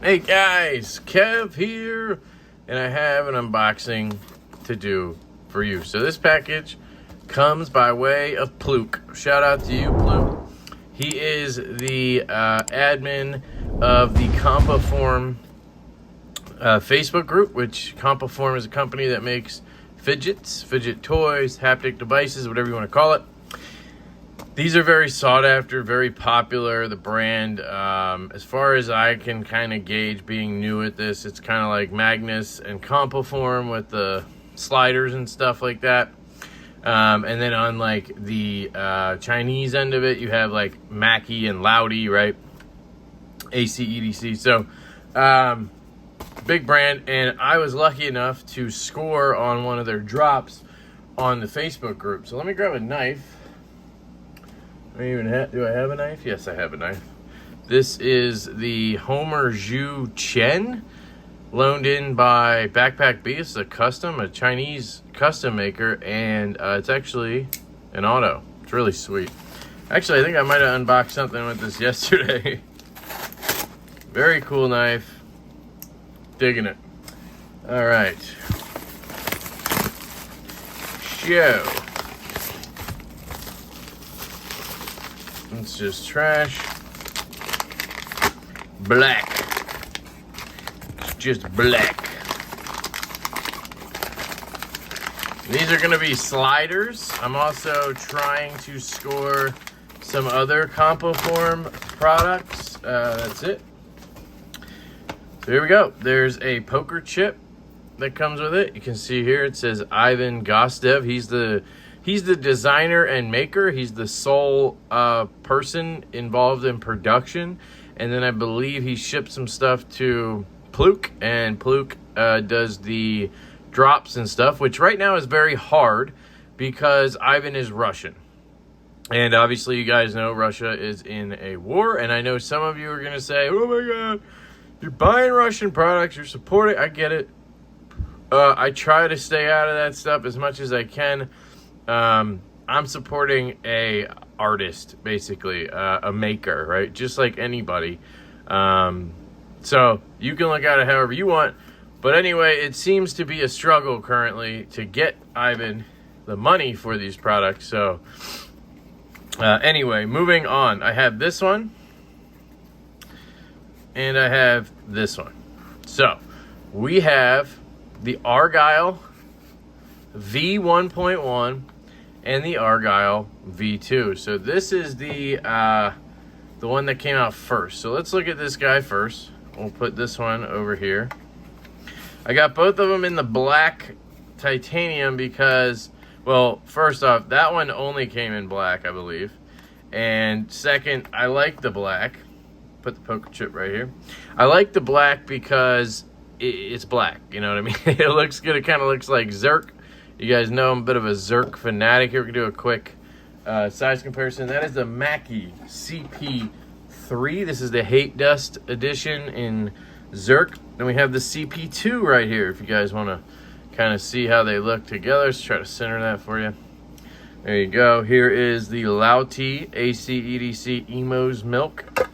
Hey guys, Kev here, and I have an unboxing to do for you. So this package comes by way of Pluke. Shout out to you, Pluke. He is the admin of the Compoform Facebook group, which Compoform is a company that makes fidget toys, haptic devices, whatever you want to call it. These are very sought after, very popular. The brand, as far as I can kind of gauge being new at this, it's kind of like Magnus and Compoform with the sliders and stuff like that. And then on like the Chinese end of it, you have like Mackie and Loudy, right? LeftyEDC. So, big brand. And I was lucky enough to score on one of their drops on the Facebook group. So let me grab a knife. Do I have a knife? Yes, I have a knife. This is the Homer Zhu Chen, loaned in by Backpack B. It's a Chinese custom maker, and it's actually an auto. It's really sweet. Actually, I think I might have unboxed something with this yesterday. Very cool knife. Digging it. All right. Show. It's just trash. Black. It's just black. These are going to be sliders. I'm also trying to score some other Compoform products. That's it. So here we go. There's a poker chip that comes with it. You can see here it says Ivan Gostev. He's the designer and maker. He's the sole person involved in production. And then I believe he shipped some stuff to Pluke, and Pluke does the drops and stuff, which right now is very hard because Ivan is Russian. And obviously you guys know Russia is in a war, and I know some of you are going to say, oh my God, you're buying Russian products, you're supporting. I get it. I try to stay out of that stuff as much as I can. I'm supporting a artist, basically, a maker, right? Just like anybody. So you can look at it however you want. But anyway, it seems to be a struggle currently to get Ivan the money for these products. So anyway, moving on. I have this one. And I have this one. So we have the Argyle V1.1 and the Argyle V2. So this is the one that came out first. So let's look at this guy first. We'll put this one over here. I got both of them in the black titanium because, well, first off, that one only came in black, I believe. And second, I like the black. Put the poker chip right here. I like the black because it's black. You know what I mean? It looks good. It kind of looks like Zerk. You guys know I'm a bit of a Zerk fanatic. Here we can do a quick size comparison. That is the Mackie CP3. This is the Hate Dust edition in Zerk. Then we have the CP2 right here, if you guys want to kind of see how they look together. Let's try to center that for you. There you go. Here is the LeftyEDC Emo's Milk.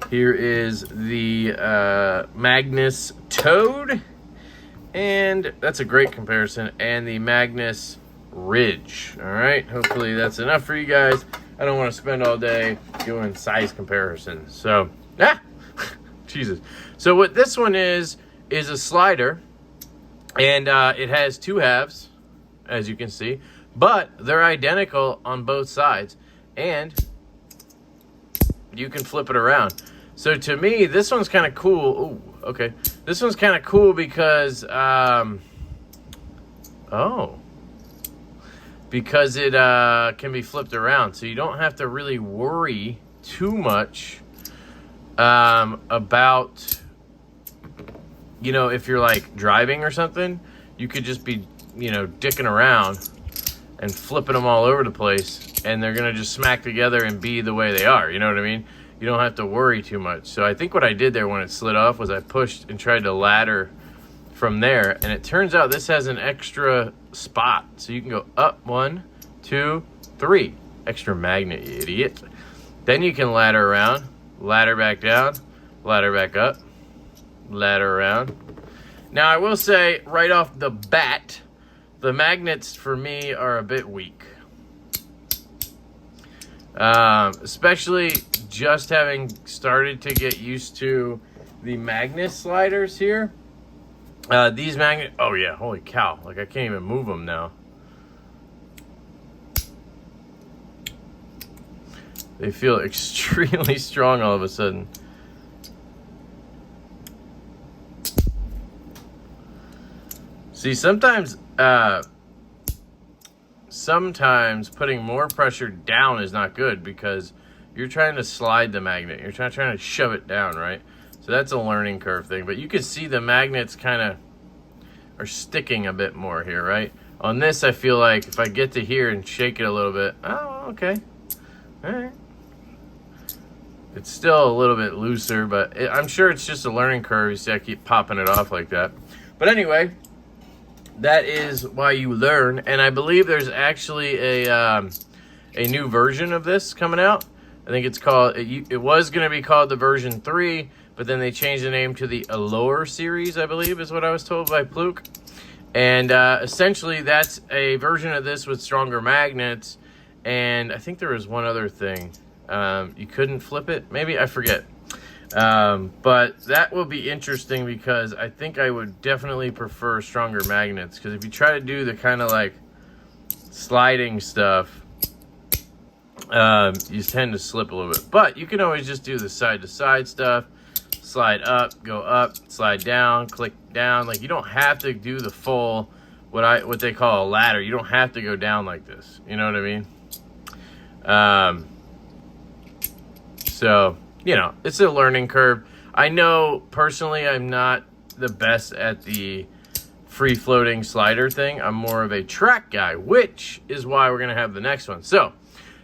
Here is the Magnus Toad. And that's a great comparison. And the Magnus Ridge. All right. Hopefully that's enough for you guys. I don't want to spend all day doing size comparisons. So, Jesus. So what this one is a slider. And it has two halves, as you can see. But they're identical on both sides. And you can flip it around. So to me, this one's kind of cool. Ooh, okay. This one's kind of cool because, because it can be flipped around. So you don't have to really worry too much about, you know, if you're like driving or something, you could just be, you know, dicking around and flipping them all over the place, and they're going to just smack together and be the way they are. You know what I mean? You don't have to worry too much. So I think what I did there when it slid off was I pushed and tried to ladder from there. And it turns out this has an extra spot. So you can go up 1, 2, 3. Extra magnet, you idiot. Then you can ladder around, ladder back down, ladder back up. ladder around. Now, I will say right off the bat, the magnets for me are a bit weak. Especially just having started to get used to the magnet sliders here. These magnet, oh yeah, holy cow, like I can't even move them now. They feel extremely strong all of a sudden. See, sometimes putting more pressure down is not good because you're trying to slide the magnet. You're trying to shove it down, right? So that's a learning curve thing. But you can see the magnets kind of are sticking a bit more here, right? On this, I feel like if I get to here and shake it a little bit, oh, okay. All right. It's still a little bit looser, but I'm sure it's just a learning curve. You see, I keep popping it off like that. But anyway, that is why you learn. And I believe there's actually a new version of this coming out. I think it's called, it was going to be called the version 3, but then they changed the name to the Allure series, I believe is what I was told by Pluke. And essentially, that's a version of this with stronger magnets. And I think there was one other thing. You couldn't flip it, maybe, I forget. But that will be interesting because I think I would definitely prefer stronger magnets, because if you try to do the kind of like sliding stuff, you tend to slip a little bit. But you can always just do the side to side stuff, slide up, go up, slide down, click down. Like, you don't have to do the full what they call a ladder. You don't have to go down like this, you know what I mean? So, you know, it's a learning curve. I know personally I'm not the best at the free-floating slider thing. I'm more of a track guy, which is why we're going to have the next one. So,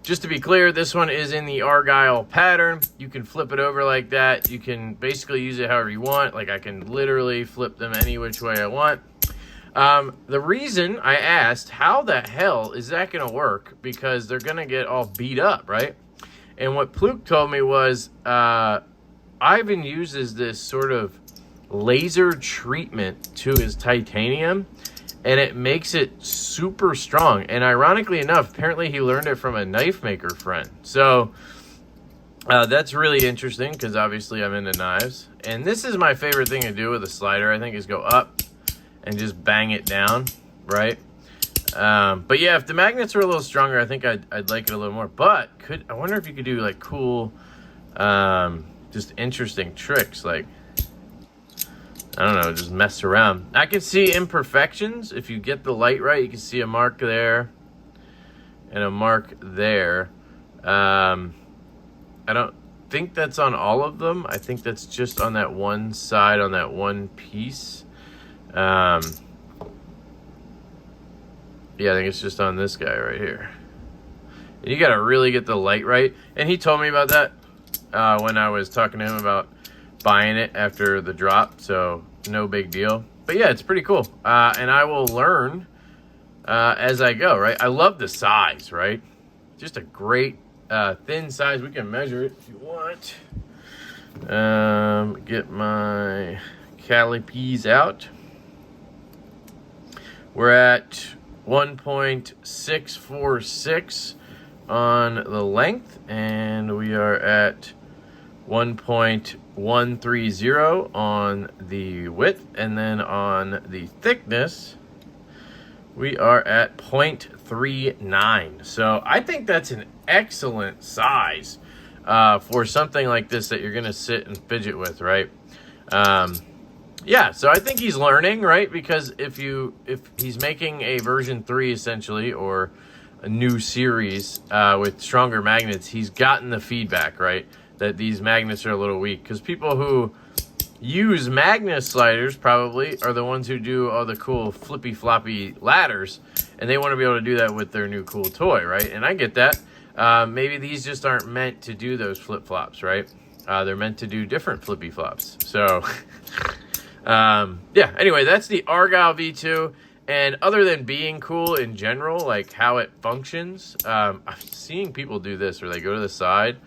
just to be clear, this one is in the Argyle pattern. You can flip it over like that. You can basically use it however you want. Like, I can literally flip them any which way I want. The reason I asked, how the hell is that going to work? Because they're going to get all beat up, right? And what Pluke told me was, Ivan uses this sort of laser treatment to his titanium, and it makes it super strong. And ironically enough, apparently he learned it from a knife maker friend. So that's really interesting because obviously I'm into knives. And this is my favorite thing to do with a slider, I think, is go up and just bang it down, right? But yeah, if the magnets were a little stronger, I think I'd like it a little more. But I wonder if you could do like cool, just interesting tricks, like, I don't know, just mess around. I can see imperfections. If you get the light right, you can see a mark there and a mark there. I don't think that's on all of them. I think that's just on that one side, on that one piece. Yeah, I think it's just on this guy right here. And you got to really get the light right. And he told me about that when I was talking to him about buying it after the drop. So no big deal. But yeah, it's pretty cool. And I will learn as I go, right? I love the size, right? Just a great thin size. We can measure it if you want. Get my calipers out. We're at 1.646 on the length, and we are at 1.130 on the width, and then on the thickness we are at 0.39. So I think that's an excellent size for something like this that you're gonna sit and fidget with, right? Yeah, so I think he's learning, right? Because if he's making a version 3 essentially, or a new series with stronger magnets, he's gotten the feedback, right? That these magnets are a little weak. Because people who use magnet sliders probably are the ones who do all the cool flippy floppy ladders, and they want to be able to do that with their new cool toy, right? And I get that. Maybe these just aren't meant to do those flip flops, right? They're meant to do different flippy flops. So yeah, anyway, that's the Argyle V2. And other than being cool in general, like how it functions, I'm seeing people do this where they go to the side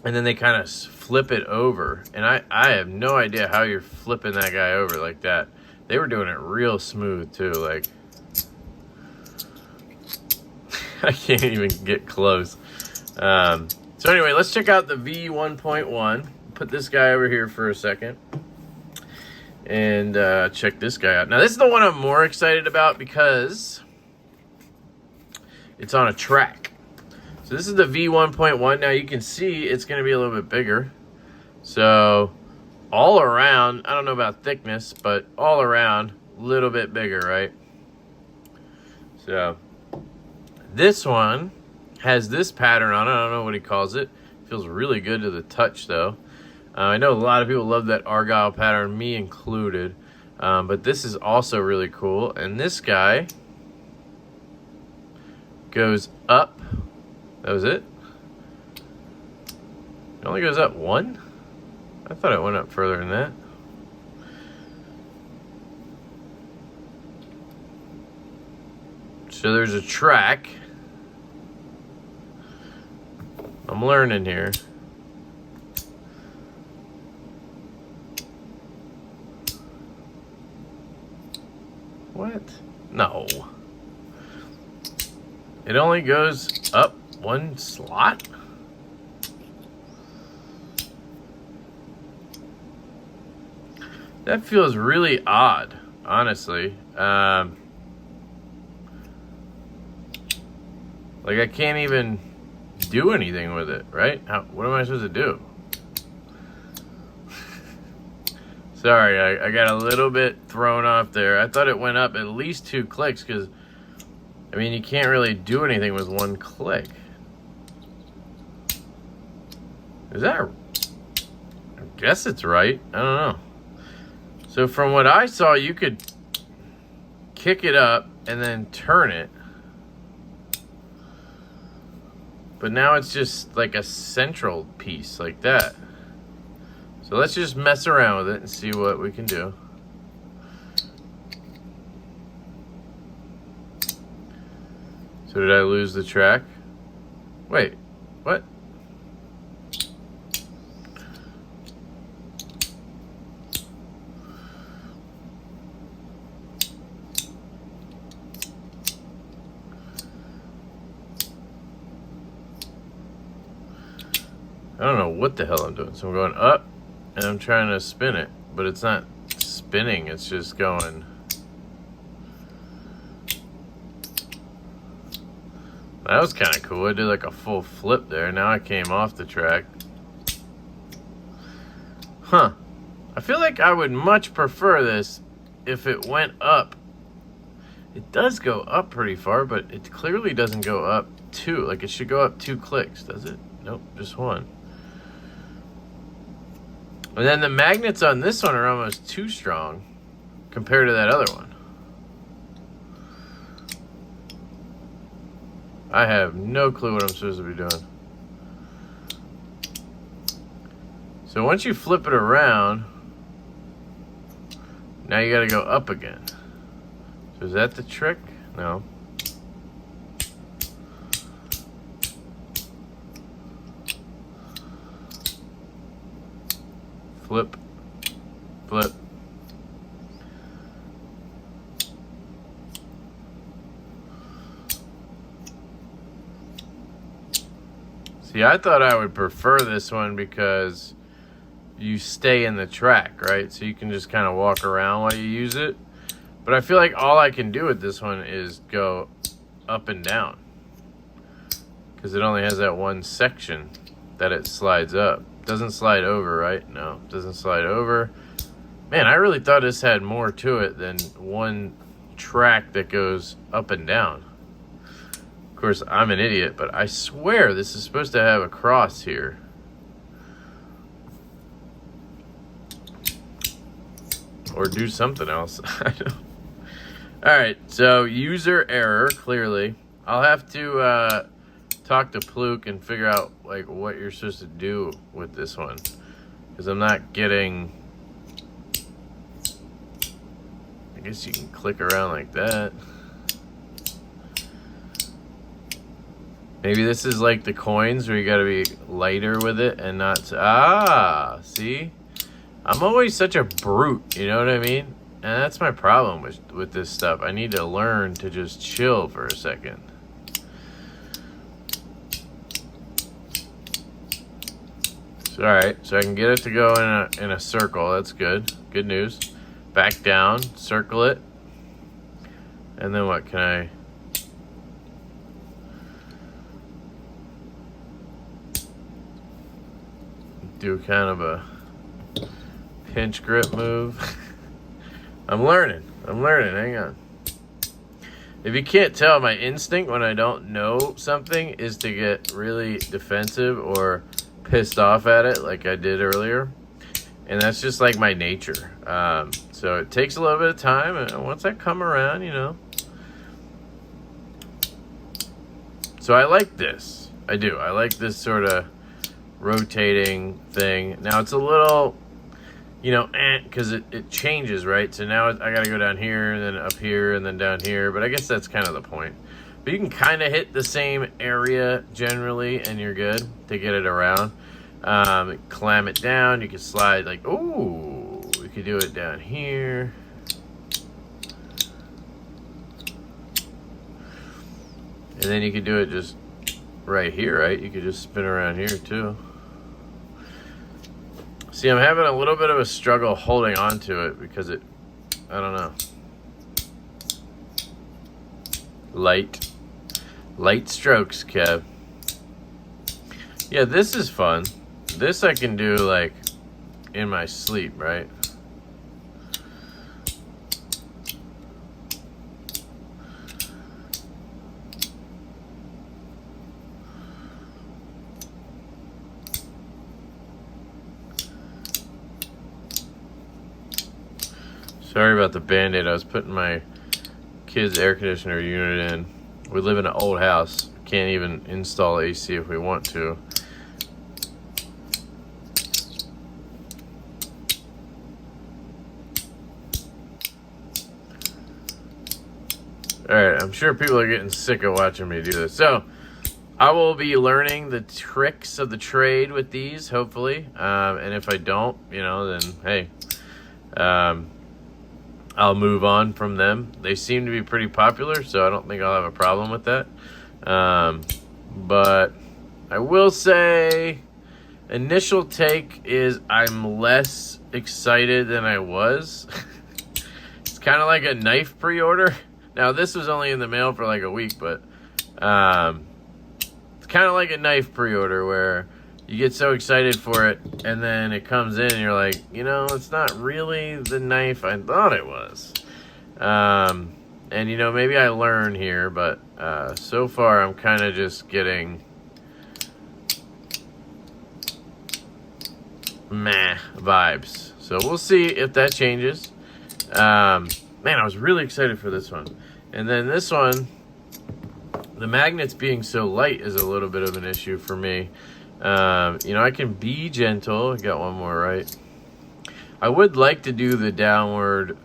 and then they kind of flip it over. And I have no idea how you're flipping that guy over like that. They were doing it real smooth too. Like, I can't even get close. So anyway, let's check out the V1.1. Put this guy over here for a second. And check this guy out. Now, this is the one I'm more excited about because it's on a track. So this is the V1.1. Now, you can see it's going to be a little bit bigger. So all around, I don't know about thickness, but all around, a little bit bigger, right? So this one has this pattern on it. I don't know what he calls it. Feels really good to the touch, though. I know a lot of people love that Argyle pattern, me included. But this is also really cool. And this guy goes up. That was it? It only goes up one? I thought it went up further than that. So there's a track. I'm learning here. What? No. It only goes up one slot? That feels really odd, honestly. Like, I can't even do anything with it, right? What am I supposed to do? Sorry, I got a little bit thrown off there. I thought it went up at least 2 clicks because, I mean, you can't really do anything with 1 click. Is that... I guess it's right. I don't know. So from what I saw, you could kick it up and then turn it. But now it's just like a central piece like that. So let's just mess around with it and see what we can do. So did I lose the track? Wait, what? I don't know what the hell I'm doing. So I'm going up and I'm trying to spin it, but it's not spinning, it's just going. That was kind of cool. I did like a full flip there. Now I came off the track. Huh. I feel like I would much prefer this if it went up. It does go up pretty far, but it clearly doesn't go up 2. Like, it should go up 2 clicks, does it? Nope, just 1. And then the magnets on this one are almost too strong compared to that other one. I have no clue what I'm supposed to be doing. So once you flip it around, now you gotta go up again. So is that the trick? No. Flip, flip. See, I thought I would prefer this one because you stay in the track, right? So you can just kind of walk around while you use it. But I feel like all I can do with this one is go up and down because it only has that one section that it slides up. Doesn't slide over, right? No, doesn't slide over. Man, I really thought this had more to it than one track that goes up and down. Of course, I'm an idiot, but I swear this is supposed to have a cross here. Or do something else. I don't. All right, so user error, clearly. I'll have to talk to Pluke and figure out like what you're supposed to do with this one, because I'm not getting. I guess you can click around like that. Maybe this is like the coins where you gotta be lighter with it and not... Ah, see? I'm always such a brute, you know what I mean? And that's my problem with this stuff. I need to learn to just chill for a second. So, alright, so I can get it to go in a circle. That's good. Good news. Back down, circle it. And then what can I... do kind of a pinch grip move. I'm learning. Hang on. If you can't tell, my instinct when I don't know something is to get really defensive or pissed off at it like I did earlier. And that's just like my nature. So it takes a little bit of time, and once I come around, you know. So I like this. I do. I like this sort of rotating thing. Now it's a little, you know, because it changes, right? So now I got to go down here and then up here and then down here. But I guess that's kind of the point. But you can kind of hit the same area generally, and you're good to get it around. Clamp it down. You can slide like, ooh, we could do it down here. And then you could do it just right here, right? You could just spin around here too. See, I'm having a little bit of a struggle holding on to it because I don't know. Light strokes, Kev. Yeah, this is fun. This I can do like in my sleep, right? Sorry about the Band-Aid. I was putting my kid's air conditioner unit in. We live in an old house. Can't even install AC if we want to. Alright, I'm sure people are getting sick of watching me do this. So, I will be learning the tricks of the trade with these, hopefully. And if I don't, you know, then, hey. I'll move on from them. They seem to be pretty popular, so I don't think I'll have a problem with that. But I will say, initial take is I'm less excited than I was. It's kind of like a knife pre-order. Now, this was only in the mail for like a week, but it's kind of like a knife pre-order where you get so excited for it, and then it comes in, and you're like, you know, it's not really the knife I thought it was. And, you know, maybe I learn here, but so far I'm kind of just getting meh vibes. So we'll see if that changes. Man, I was really excited for this one. And then this one, the magnets being so light is a little bit of an issue for me. You know, I can be gentle. Got one more, right? I would like to do the downward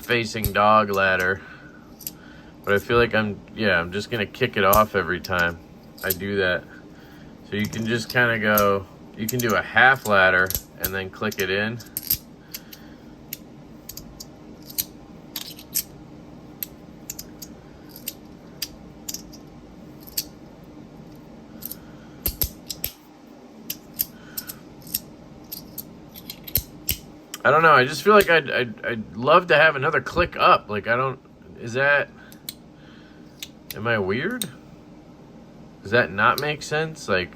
facing dog ladder, but I feel like I'm just gonna kick it off every time I do that. So you can just kind of go, you can do a half ladder and then click it in. I don't know. I just feel like I'd love to have another click up. Like, am I weird? Does that not make sense? Like,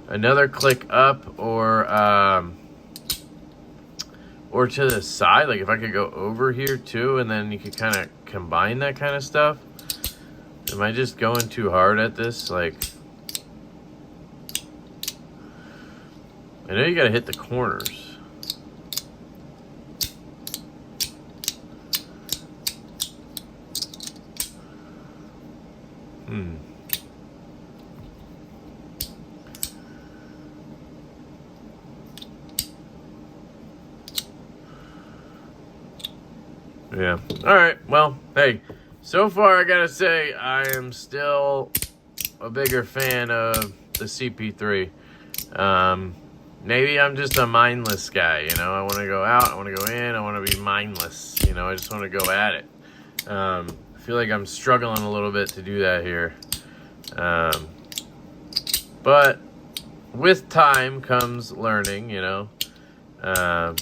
another click up or to the side. Like, if I could go over here too, and then you could kind of combine that kind of stuff. Am I just going too hard at this? Like, I know you gotta hit the corners. Yeah. All right. Well, hey, so far I gotta say I am still a bigger fan of the CP3. Maybe I'm just a mindless guy, you know. I want to go out, I want to go in, I want to be mindless, you know. I just want to go at it. I feel like I'm struggling a little bit to do that here. But with time comes learning, you know.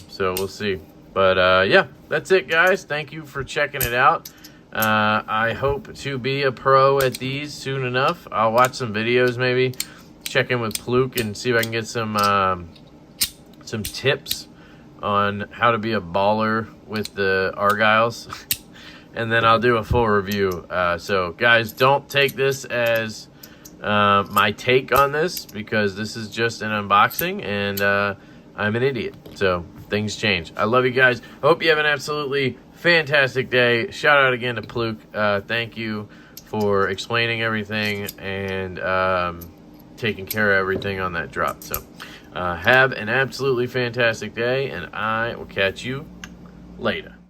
So we'll see. But yeah, that's it, guys. Thank you for checking it out. I hope to be a pro at these soon enough. I'll watch some videos, maybe check in with Pluke and see if I can get some tips on how to be a baller with the Argyles. And then I'll do a full review. So guys, don't take this as my take on this, because this is just an unboxing, and I'm an idiot. So things change. I love you guys. Hope you have an absolutely fantastic day. Shout out again to Pluke. Thank you for explaining everything and taking care of everything on that drop. So have an absolutely fantastic day, and I will catch you later.